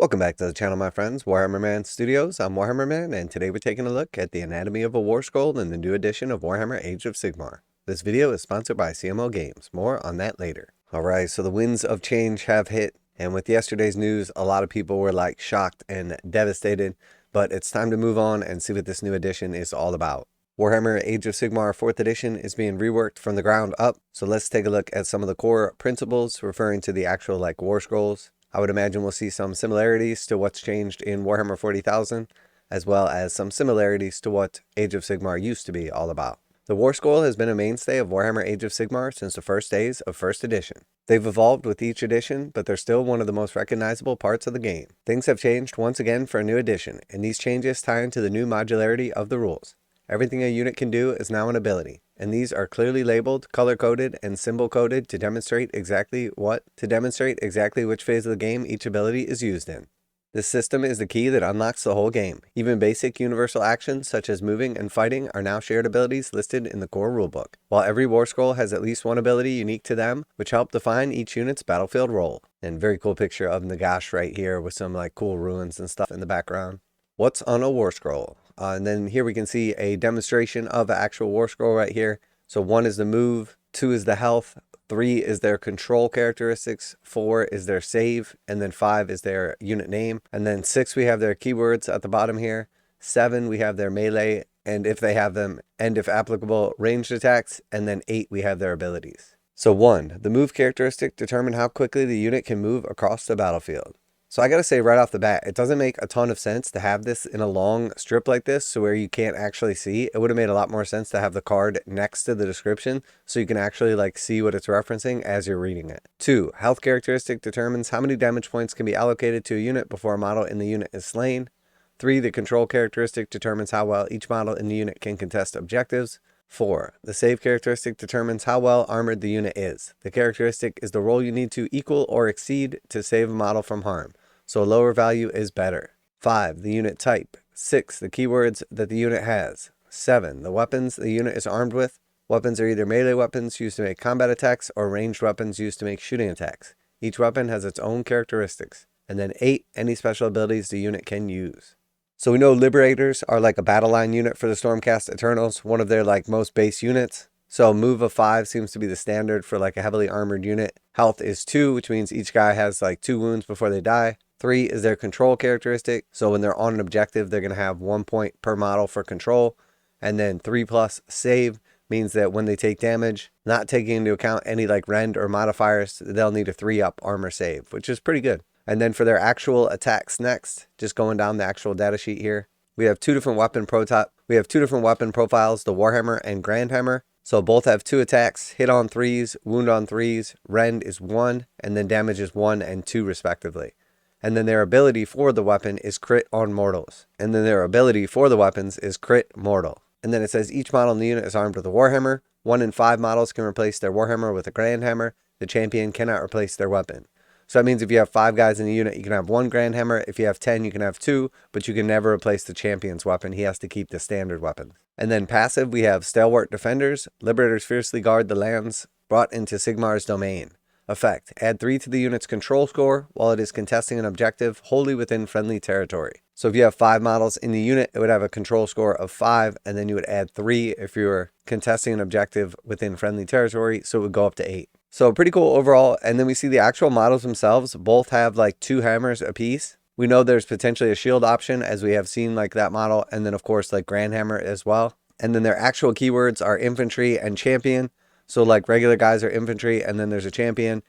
Welcome back to the channel, my friends. Warhammer Man Studios. I'm Warhammer Man, and today we're taking a look at the anatomy of a Warscroll in the new edition of Warhammer Age of Sigmar. This video is sponsored by CMO Games. More on that later. Alright, so the winds of change have hit, and with yesterday's news, a lot of people were like shocked and devastated, but it's time to move on and see what this new edition is all about. Warhammer Age of Sigmar 4th edition is being reworked from the ground up, so let's take a look at some of the core principles referring to the actual Warscrolls. I would imagine we'll see some similarities to what's changed in Warhammer 40,000, as well as some similarities to what Age of Sigmar used to be all about. The Warscroll has been a mainstay of Warhammer Age of Sigmar since the first days of 1st edition. They've evolved with each edition, but they're still one of the most recognizable parts of the game. Things have changed once again for a new edition, and these changes tie into the new modularity of the rules. Everything a unit can do is now an ability, and these are clearly labeled, color-coded, and symbol-coded to demonstrate exactly which phase of the game each ability is used in. This system is the key that unlocks the whole game. Even basic universal actions such as moving and fighting are now shared abilities listed in the core rulebook, while every Warscroll has at least one ability unique to them, which help define each unit's battlefield role. And very cool picture of Nagash right here with some cool ruins and stuff in the background. What's on a Warscroll? And then here we can see a demonstration of an actual Warscroll right here. So 1 is the move, 2 is the health, 3 is their control characteristics, 4 is their save, and then 5 is their unit name. And then 6 we have their keywords at the bottom here. 7 we have their melee, and if they have them, and if applicable, ranged attacks. And then 8 we have their abilities. So 1, the move characteristic determines how quickly the unit can move across the battlefield. So I gotta say right off the bat, it doesn't make a ton of sense to have this in a long strip like this, so where you can't actually see. It would have made a lot more sense to have the card next to the description, so you can actually see what it's referencing as you're reading it. 2, health characteristic determines how many damage points can be allocated to a unit before a model in the unit is slain. 3, the control characteristic determines how well each model in the unit can contest objectives. 4, the save characteristic determines how well armored the unit is. The characteristic is the roll you need to equal or exceed to save a model from harm, so a lower value is better. 5, the unit type. 6, the keywords that the unit has. 7, the weapons the unit is armed with. Weapons are either melee weapons used to make combat attacks or ranged weapons used to make shooting attacks. Each weapon has its own characteristics. And then 8, any special abilities the unit can use. So we know Liberators are a battle line unit for the Stormcast Eternals, one of their most base units. So move of 5 seems to be the standard for a heavily armored unit. Health is 2, which means each guy has 2 wounds before they die. 3 is their control characteristic, so when they're on an objective, they're going to have 1 point per model for control. And then 3+ save means that when they take damage, not taking into account any rend or modifiers, they'll need a 3-up armor save, which is pretty good. And then for their actual attacks next, just going down the actual data sheet here, we have two different weapon profiles, the Warhammer and Grandhammer. So both have 2 attacks, hit on 3s, wound on 3s, rend is 1, and then damage is 1 and 2 respectively. And then their ability for the weapon is crit on mortals. And then their ability for the weapons is crit mortal. And then it says each model in the unit is armed with a Warhammer. 1 in 5 models can replace their Warhammer with a Grandhammer. The champion cannot replace their weapon. So that means if you have 5 guys in the unit, you can have 1 Grandhammer. If you have 10, you can have 2, but you can never replace the champion's weapon. He has to keep the standard weapon. And then passive, we have Stalwart Defenders. Liberators fiercely guard the lands brought into Sigmar's domain. Effect, add 3 to the unit's control score while it is contesting an objective wholly within friendly territory. So if you have 5 models in the unit, it would have a control score of 5, and then you would add 3 if you were contesting an objective within friendly territory, so it would go up to 8. So pretty cool overall. And then we see the actual models themselves both have 2 hammers apiece. We know there's potentially a shield option, as we have seen that model, and then of course Grandhammer as well. And then their actual keywords are infantry and champion. So regular guys are infantry, and then there's a champion,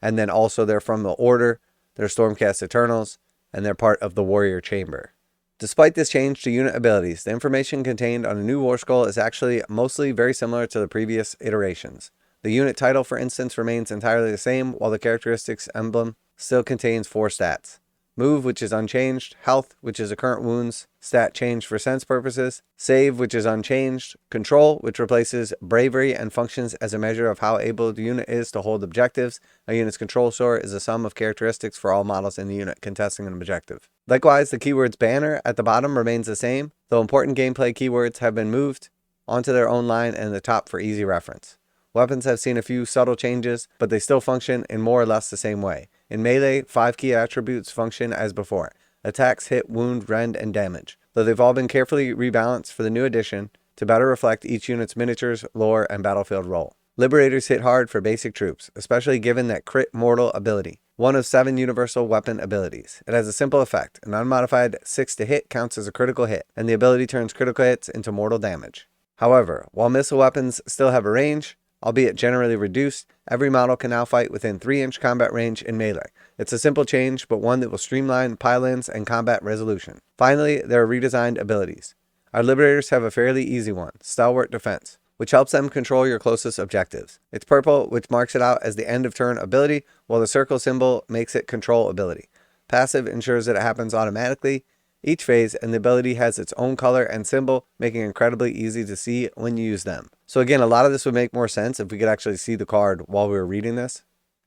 and then also they're from the order, they're Stormcast Eternals, and they're part of the warrior chamber. Despite this change to unit abilities, the information contained on a new Warscroll is actually mostly very similar to the previous iterations. The unit title, for instance, remains entirely the same, while the characteristics emblem still contains 4 stats. Move, which is unchanged. Health, which is a current wounds stat changed for sense purposes. Save, which is unchanged. Control, which replaces bravery and functions as a measure of how able the unit is to hold objectives. A unit's control score is a sum of characteristics for all models in the unit contesting an objective. Likewise, the keywords banner at the bottom remains the same, though important gameplay keywords have been moved onto their own line and the top for easy reference. Weapons have seen a few subtle changes, but they still function in more or less the same way. In melee, 5 key attributes function as before: attacks, hit, wound, rend, and damage, though they've all been carefully rebalanced for the new edition to better reflect each unit's miniatures, lore, and battlefield role. Liberators hit hard for basic troops, especially given that crit mortal ability, one of 7 universal weapon abilities. It has a simple effect: an unmodified 6 to hit counts as a critical hit, and the ability turns critical hits into mortal damage. However, while missile weapons still have a range, albeit generally reduced, every model can now fight within 3-inch combat range in melee. It's a simple change, but one that will streamline pile-ins and combat resolution. Finally, there are redesigned abilities. Our Liberators have a fairly easy one, Stalwart Defense, which helps them control your closest objectives. It's purple, which marks it out as the end of turn ability, while the circle symbol makes it control ability. Passive ensures that it happens automatically each phase, and the ability has its own color and symbol, making it incredibly easy to see when you use them. So again, a lot of this would make more sense if we could actually see the card while we were reading this.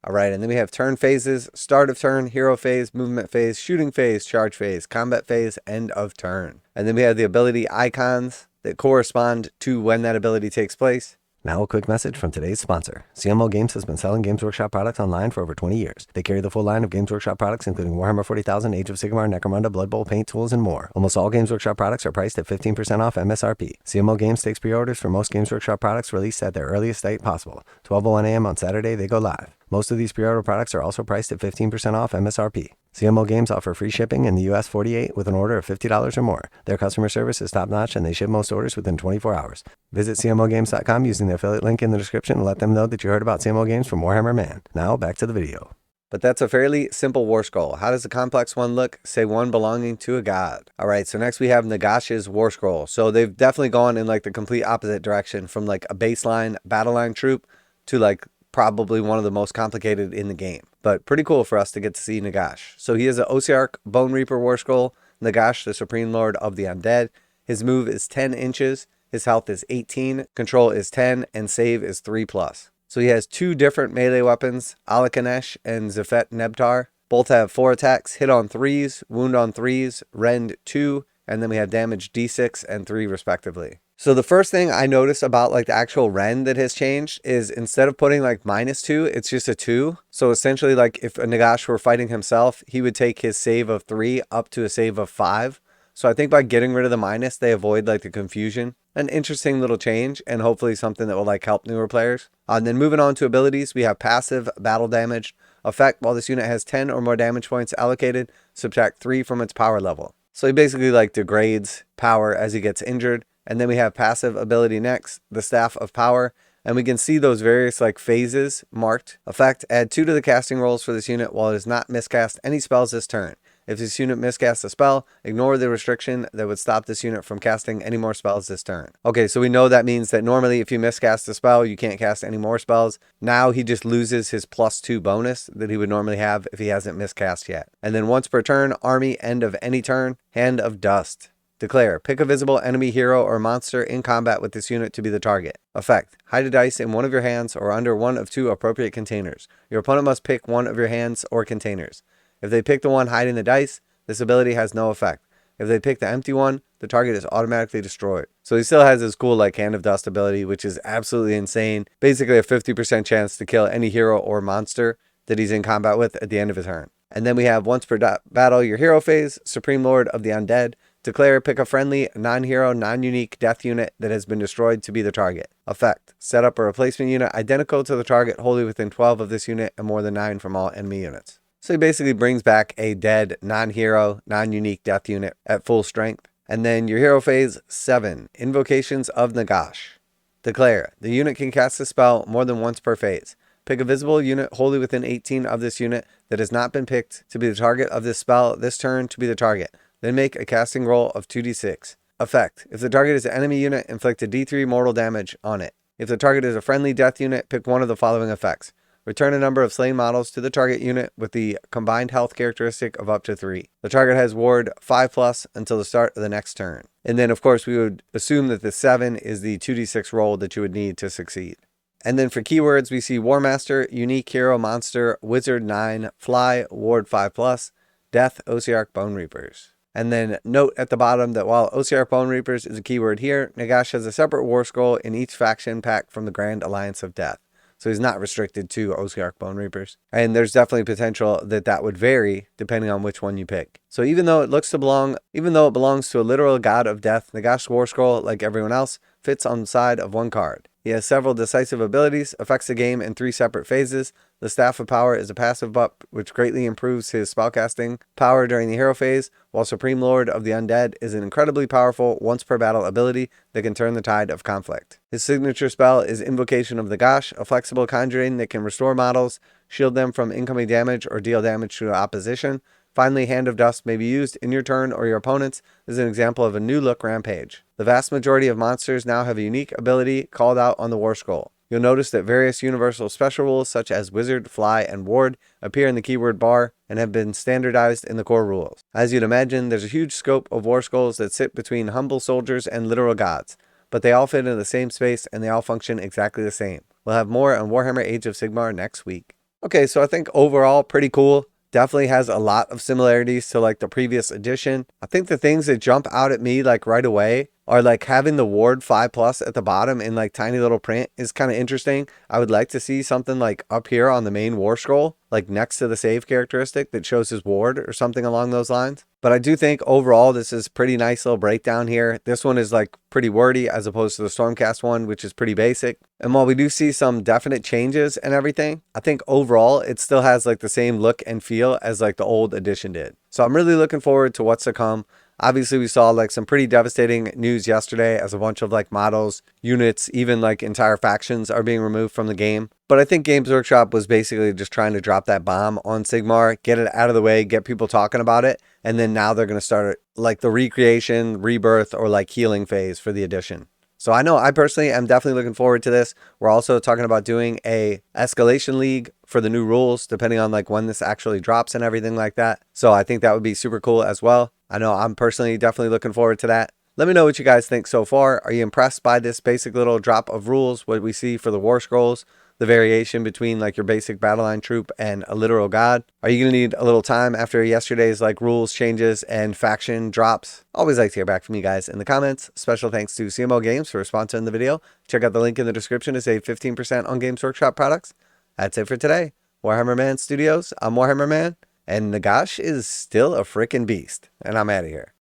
Alright, and then we have turn phases: start of turn, hero phase, movement phase, shooting phase, charge phase, combat phase, end of turn. And then we have the ability icons that correspond to when that ability takes place. Now a quick message from today's sponsor. CMO Games has been selling Games Workshop products online for over 20 years. They carry the full line of Games Workshop products, including Warhammer 40,000, Age of Sigmar, Necromunda, Blood Bowl, paint tools, and more. Almost all Games Workshop products are priced at 15% off MSRP. CMO Games takes pre-orders for most Games Workshop products released at their earliest date possible. 12:01 a.m. on Saturday, they go live. Most of these pre-order products are also priced at 15% off MSRP. CMO Games offer free shipping in the US 48 with an order of $50 or more. Their customer service is top-notch, and they ship most orders within 24 hours. Visit CMOGames.com using the affiliate link in the description and let them know that you heard about CMO Games from Warhammer Man. Now, back to the video. But that's a fairly simple Warscroll. How does the complex one look? Say one belonging to a god. Alright, so next we have Nagash's Warscroll. So they've definitely gone in like the complete opposite direction, from like a baseline battle line troop to like probably one of the most complicated in the game. But pretty cool for us to get to see Nagash. So he is an Osiarch Bone Reaper Warscroll. Nagash, the Supreme Lord of the Undead. His move is 10 inches. His health is 18. Control is 10. And save is 3+. So he has 2 different melee weapons, Alakanesh and Zephet Nebtar. Both have 4 attacks: hit on 3s, wound on 3s, rend 2, and then we have damage d6 and 3 respectively. So the first thing I noticed about like the actual rend that has changed is instead of putting like -2, it's just a 2. So essentially, like if a Nagash were fighting himself, he would take his save of 3 up to a save of 5. So I think by getting rid of the minus, they avoid like the confusion. An interesting little change, and hopefully something that will like help newer players. And then moving on to abilities, we have passive battle damage effect. While this unit has 10 or more damage points allocated, subtract 3 from its power level. So he basically like degrades power as he gets injured. And then we have passive ability next, the Staff of Power, and we can see those various like phases marked. Effect: add 2 to the casting rolls for this unit while it does not miscast any spells this turn. If this unit miscasts a spell, ignore the restriction that would stop this unit from casting any more spells this turn. Okay, so we know that means that normally if you miscast a spell, you can't cast any more spells. Now he just loses his +2 bonus that he would normally have if he hasn't miscast yet. And then once per turn, army, end of any turn, Hand of Dust. Declare: pick a visible enemy hero or monster in combat with this unit to be the target. Effect: hide a dice in one of your hands or under one of 2 appropriate containers. Your opponent must pick one of your hands or containers. If they pick the one hiding the dice, this ability has no effect. If they pick the empty one, the target is automatically destroyed. So he still has his cool like Hand of Dust ability, which is absolutely insane. Basically a 50% chance to kill any hero or monster that he's in combat with at the end of his turn. And then we have once per battle, your hero phase, Supreme Lord of the Undead. Declare: pick a friendly, non-hero, non-unique death unit that has been destroyed to be the target. Effect: set up a replacement unit identical to the target wholly within 12 of this unit and more than 9 from all enemy units. So he basically brings back a dead, non-hero, non-unique death unit at full strength. And then your hero phase 7, Invocations of Nagash. Declare: the unit can cast a spell more than once per phase. Pick a visible unit wholly within 18 of this unit that has not been picked to be the target of this spell this turn to be the target. Then make a casting roll of 2d6. Effect: if the target is an enemy unit, inflict a d3 mortal damage on it. If the target is a friendly death unit, pick one of the following effects. Return a number of slain models to the target unit with the combined health characteristic of up to 3. The target has ward 5+ until the start of the next turn. And then of course we would assume that the 7 is the 2d6 roll that you would need to succeed. And then for keywords, we see Warmaster, Unique Hero Monster, Wizard 9, Fly, Ward 5+, Death, Osiarch Bone Reapers. And then note at the bottom that while Osiarch Bone Reapers is a keyword here, Nagash has a separate war scroll in each faction pack from the Grand Alliance of Death. So he's not restricted to Ossiarch Bone Reapers. And there's definitely potential that that would vary depending on which one you pick. So even though it belongs to a literal god of death, Nagash Warscroll, like everyone else, fits on the side of one card. He has several decisive abilities, affects the game in 3 separate phases. The Staff of Power is a passive buff, which greatly improves his spellcasting power during the hero phase, while Supreme Lord of the Undead is an incredibly powerful once per battle ability that can turn the tide of conflict. His signature spell is Invocation of the Gash, a flexible conjuring that can restore models, shield them from incoming damage, or deal damage to opposition. Finally, Hand of Dust may be used in your turn or your opponent's. This is an example of a new look rampage. The vast majority of monsters now have a unique ability called out on the Warscroll. You'll notice that various universal special rules such as Wizard, Fly, and Ward appear in the keyword bar and have been standardized in the core rules. As you'd imagine, there's a huge scope of Warscrolls that sit between humble soldiers and literal gods, but they all fit into the same space and they all function exactly the same. We'll have more on Warhammer Age of Sigmar next week. Okay, so I think overall pretty cool. Definitely has a lot of similarities to like the previous edition. I think the things that jump out at me like right away are like having the ward 5+ at the bottom in like tiny little print is kind of interesting. I would like to see something like up here on the main war scroll, like next to the save characteristic that shows his ward or something along those lines. But I do think overall this is pretty nice little breakdown here. This one is like pretty wordy as opposed to the Stormcast one, which is pretty basic. And while we do see some definite changes and everything, I think overall it still has like the same look and feel as like the old edition did. So I'm really looking forward to what's to come. Obviously, we saw like some pretty devastating news yesterday as a bunch of like models, units, even like entire factions are being removed from the game. But I think Games Workshop was basically just trying to drop that bomb on Sigmar, get it out of the way, get people talking about it. And then now they're going to start like the recreation, rebirth, or like healing phase for the edition. So I know I personally am definitely looking forward to this. We're also talking about doing a escalation league for the new rules, depending on like when this actually drops and everything like that. So I think that would be super cool as well. I know I'm personally definitely looking forward to that. Let me know what you guys think so far. Are you impressed by this basic little drop of rules, what we see for the Warscrolls, the variation between like your basic battle line troop and a literal god? Are you going to need a little time after yesterday's like rules changes and faction drops? Always like to hear back from you guys in the comments. Special thanks to CMO Games for sponsoring the video. Check out the link in the description to save 15% on Games Workshop products. That's it for today. Warhammer Man Studios, I'm Warhammer Man, and Nagash is still a frickin' beast. And I'm out of here.